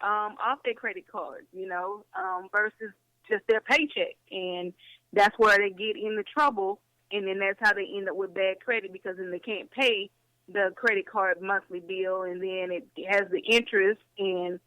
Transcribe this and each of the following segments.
off their credit card, versus just their paycheck. And that's where they get into trouble. And then that's how they end up with bad credit, because then they can't pay the credit card monthly bill, and then it has the interest, and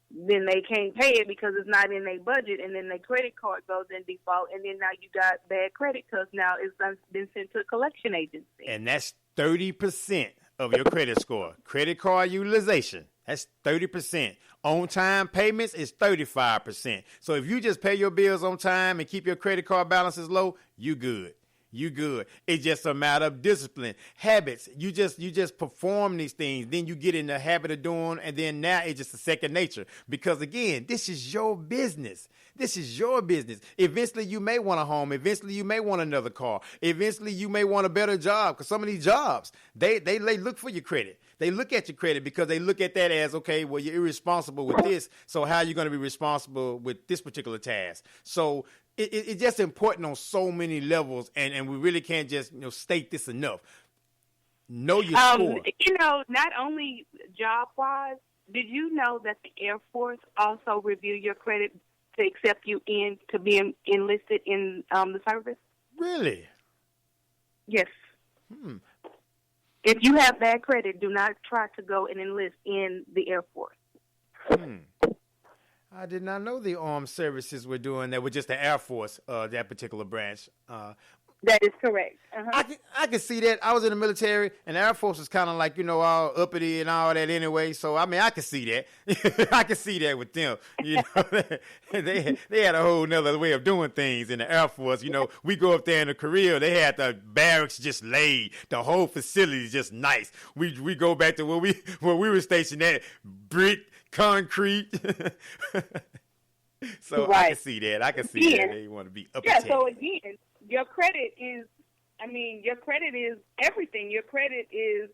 then they can't pay it because it's not in their budget, and then their credit card goes in default, and then now you got bad credit because now it's been sent to a collection agency. And that's 30% of your credit score. Credit card utilization, that's 30%. On-time payments is 35%. So if you just pay your bills on time and keep your credit card balances low, you good. You good. It's just a matter of discipline, habits. You just perform these things. Then you get in the habit of doing, and then now it's just a second nature. Because again, this is your business. This is your business. Eventually, you may want a home. Eventually, you may want another car. Eventually, you may want a better job. Because some of these jobs, they look for your credit. They look at your credit because they look at that as, okay, well, you're irresponsible with this. So how are you going to be responsible with this particular task? So it's just important on so many levels, and we really can't just state this enough. Know your score. Not only job-wise, did you know that the Air Force also review your credit to accept you in to be enlisted in the service? Really? Yes. If you have bad credit, do not try to go and enlist in the Air Force. I did not know the armed services were doing that with just the Air Force, that particular branch. That is correct. I can see that. I was in the military, and the Air Force was kind of like, all uppity and all that anyway. So, I mean, I can see that. I can see that with them. They had a whole nother way of doing things in the Air Force. We go up there in Korea, they had the barracks just laid. The whole facility is just nice. We go back to where we were stationed at, brick, concrete. So right. I can see that. I can see that they want to be up. Yeah. So again, your credit is everything. Your credit is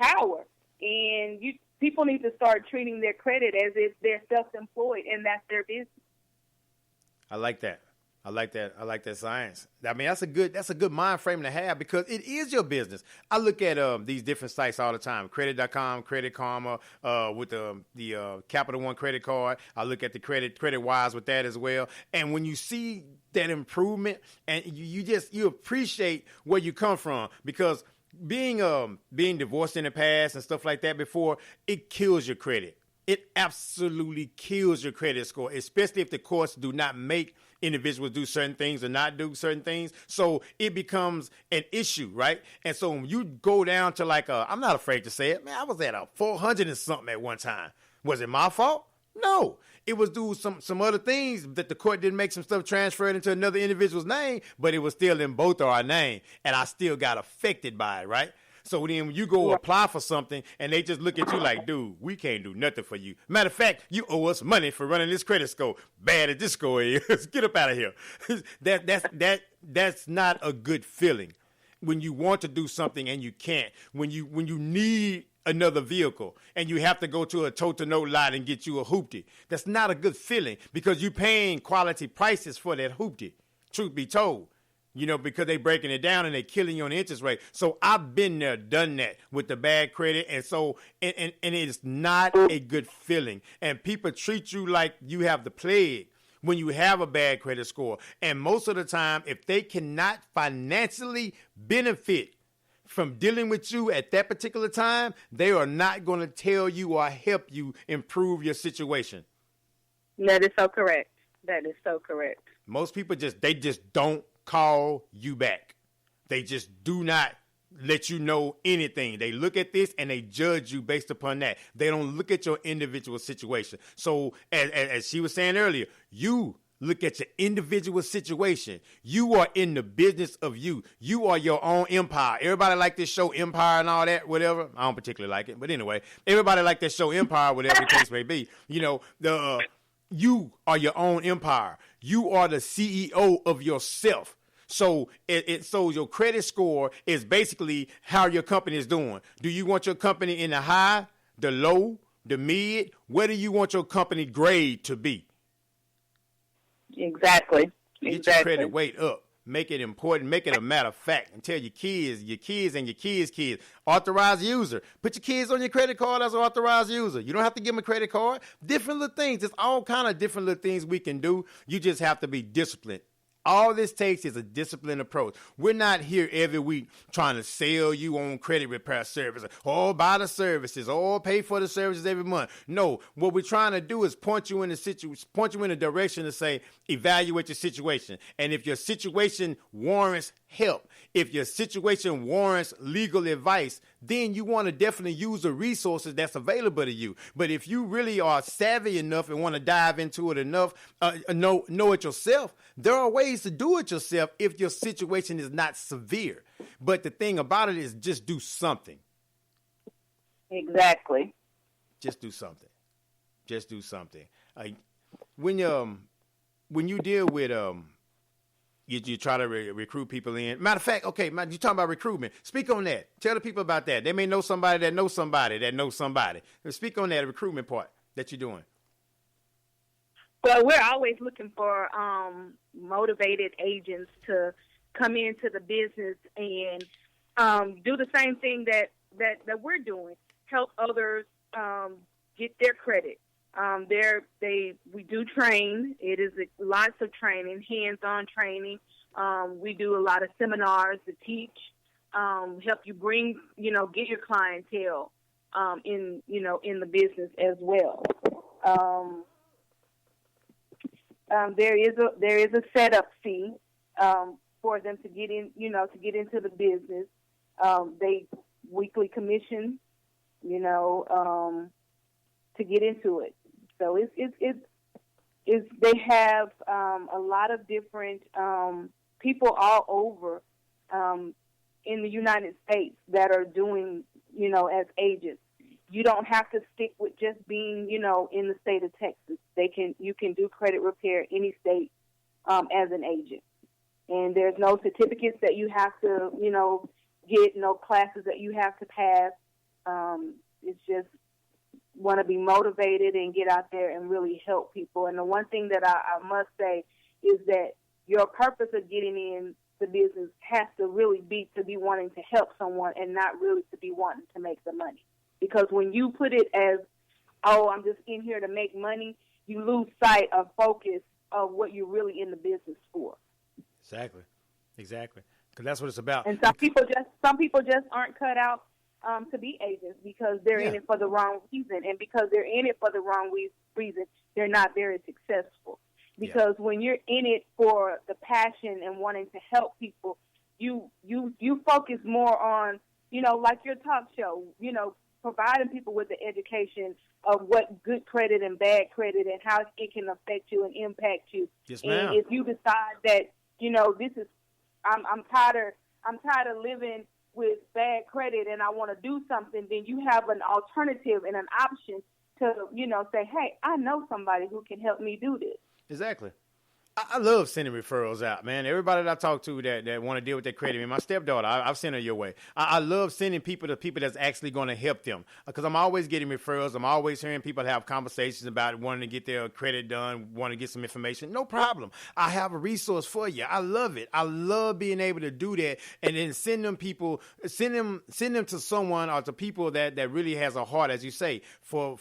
power, and people need to start treating their credit as if they're self-employed and that's their business. I like that. I like that science. I mean, that's a good mind frame to have, because it is your business. I look at these different sites all the time. Credit.com, Credit Karma, with the Capital One credit card. I look at the Credit Wise with that as well. And when you see that improvement, and you appreciate where you come from, because being divorced in the past and stuff like that before, it kills your credit. It absolutely kills your credit score, especially if the courts do not make individuals do certain things or not do certain things. So it becomes an issue, right? And so when you go down to I'm not afraid to say it, man, I was at a 400 and something at one time. Was it my fault? No. It was due some other things that the court didn't make some stuff transferred into another individual's name, but it was still in both of our name, and I still got affected by it, right? So then when you go apply for something and they just look at you like, dude, we can't do nothing for you. Matter of fact, you owe us money for running this credit score. Bad as this score is. Get up out of here. That's not a good feeling. When you want to do something and you can't. When you need another vehicle and you have to go to a toe-to-note lot and get you a hoopty. That's not a good feeling, because you're paying quality prices for that hoopty, truth be told. Because they breaking it down and they killing you on the interest rate. So I've been there, done that with the bad credit. And so, and it is not a good feeling. And people treat you like you have the plague when you have a bad credit score. And most of the time, if they cannot financially benefit from dealing with you at that particular time, they are not going to tell you or help you improve your situation. That is so correct. Most people they just don't call you back. They just do not let you know anything. They look at this and they judge you based upon that. They don't look at your individual situation. So as she was saying earlier, you look at your individual situation. You are in the business of you. You are your own empire. Everybody like this show Empire and all that, whatever. I don't particularly like it, but anyway, everybody like that show Empire, whatever the case may be. You are your own empire. You are the CEO of yourself. So so your credit score is basically how your company is doing. Do you want your company in the high, the low, the mid? Where do you want your company grade to be? Exactly. Get your credit weight up. Make it important. Make it a matter of fact. And tell your kids, and your kids, authorized user. Put your kids on your credit card as an authorized user. You don't have to give them a credit card. Different little things. There's all kind of different little things we can do. You just have to be disciplined. All this takes is a disciplined approach. We're not here every week trying to sell you on credit repair services. Oh, buy the services. Oh, pay for the services every month. No, what we're trying to do is point you in a direction to say, evaluate your situation. And if your situation warrants help, if your situation warrants legal advice, then you want to definitely use the resources that's available to you. But if you really are savvy enough and want to dive into it enough, know it yourself, there are ways to do it yourself if your situation is not severe. But the thing about it is just do something. Exactly. Just do something. Just do something. When you deal with you try to recruit people in. Matter of fact, okay, you're talking about recruitment. Speak on that. Tell the people about that. They may know somebody that knows somebody that knows somebody. Speak on that recruitment part that you're doing. Well, we're always looking for motivated agents to come into the business and do the same thing that we're doing. Help others get their credit. We do train. It is lots of training, hands-on training. We do a lot of seminars to teach, help you bring, get your clientele in the business as well. There is a setup fee for them to get in, to get into the business. They weekly commission, to get into it. So they have a lot of different people all over in the United States that are doing, as agents. You don't have to stick with just being, in the state of Texas. You can do credit repair any state as an agent. And there's no certificates that you have to, get, no classes that you have to pass. It's just want to be motivated and get out there and really help people. And the one thing that I must say is that your purpose of getting in the business has to really be to be wanting to help someone and not really to be wanting to make the money. Because when you put it as, oh, I'm just in here to make money, you lose sight of focus of what you're really in the business for. Exactly. Because that's what it's about. And some people just aren't cut out to be agents because they're in it for the wrong reason. And because they're in it for the wrong reason, they're not very successful. Because when you're in it for the passion and wanting to help people, you focus more on, like your talk show, providing people with the education of what good credit and bad credit and how it can affect you and impact you. Yes, ma'am. And if you decide that, this is, I'm tired of living with bad credit and I want to do something, then you have an alternative and an option to, say, hey, I know somebody who can help me do this. Exactly. I love sending referrals out, man. Everybody that I talk to that want to deal with their credit, my stepdaughter, I've sent her your way. I love sending people to people that's actually going to help them because I'm always getting referrals. I'm always hearing people have conversations about wanting to get their credit done, wanting to get some information. No problem. I have a resource for you. I love it. I love being able to do that and then send them to someone or to people that really has a heart, as you say, for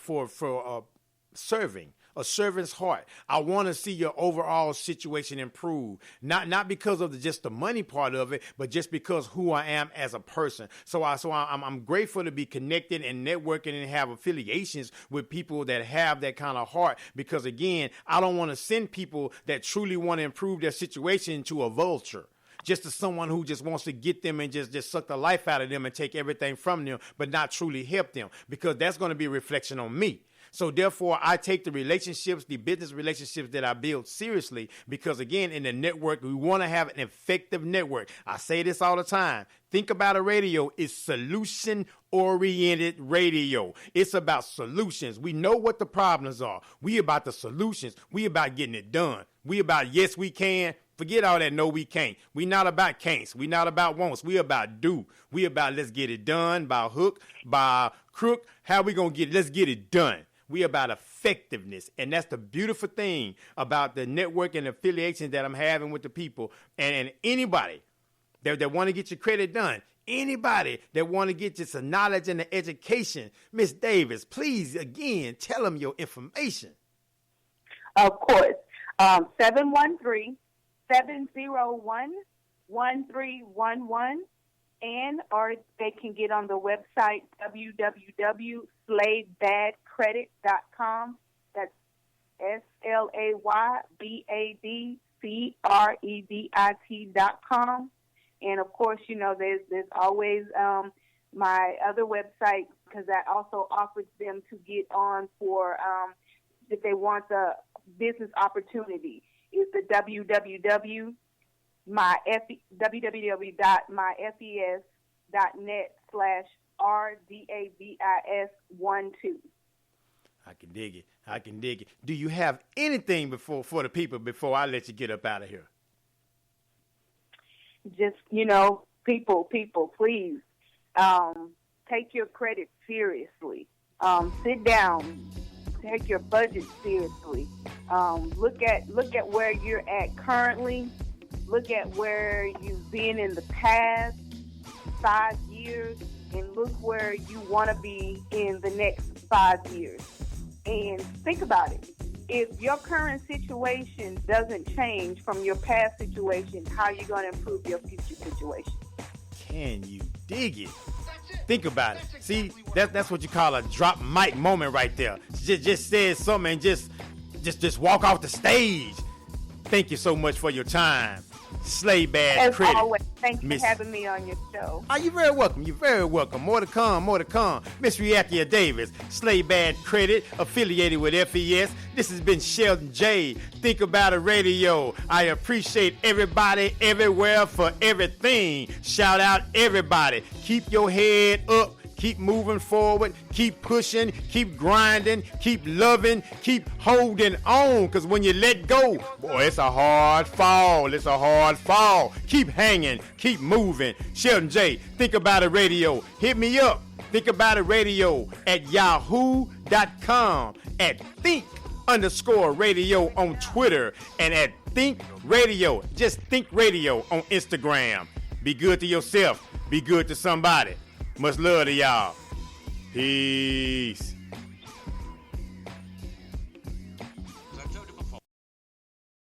serving. A servant's heart. I want to see your overall situation improve, not because of just the money part of it, but just because who I am as a person. So I'm grateful to be connected and networking and have affiliations with people that have that kind of heart. Because again, I don't want to send people that truly want to improve their situation to a vulture. Just to someone who just wants to get them and just suck the life out of them and take everything from them, but not truly help them, because that's going to be a reflection on me. So therefore, I take the business relationships that I build seriously because, again, in the network, we want to have an effective network. I say this all the time. Think about a radio. It's solution-oriented radio. It's about solutions. We know what the problems are. We about the solutions. We about getting it done. We about yes, we can. Forget all that no, we can't. We not about can'ts. We not about won'ts. We about do. We about let's get it done by hook, by crook. How we going to get it? Let's get it done. We about effectiveness. And that's the beautiful thing about the network and affiliations that I'm having with the people. And anybody that want to get your credit done, anybody that want to get you some knowledge and the education, Miss Davis, please, again, tell them your information. Of course. 713-701-1311. Or they can get on the website slaybadcredit.com. That's slaybadcredit.com. And of course, there's always my other website, because that also offers them to get on for if they want the business opportunity. Is the www.myfes.net/RDABIS12. I can dig it. Do you have anything for the people before I let you get up out of here? Just, people, please, take your credit seriously. Sit down. Take your budget seriously. Look at where you're at currently. Look at where you've been in the past 5 years, and look where you want to be in the next 5 years. And think about it. If your current situation doesn't change from your past situation, how are you going to improve your future situation? Can you dig it? Think about it. See, that's what you call a drop mic moment right there. Just said something and just walk off the stage. Thank you so much for your time. Slay Bad Credit. As always, thank you for having me on your show. Oh, you're very welcome. More to come. Miss Reathia Davis, Slay Bad Credit, affiliated with FES. This has been Shelton J. Think About It Radio. I appreciate everybody, everywhere, for everything. Shout out everybody. Keep your head up. Keep moving forward, keep pushing, keep grinding, keep loving, keep holding on. Because when you let go, boy, it's a hard fall. Keep hanging, keep moving. Shelton J, Think About It Radio. Hit me up, Think About It Radio at yahoo.com, at think_radio on Twitter, and at Think Radio, just Think Radio on Instagram. Be good to yourself. Be good to somebody. Much love to y'all. Peace.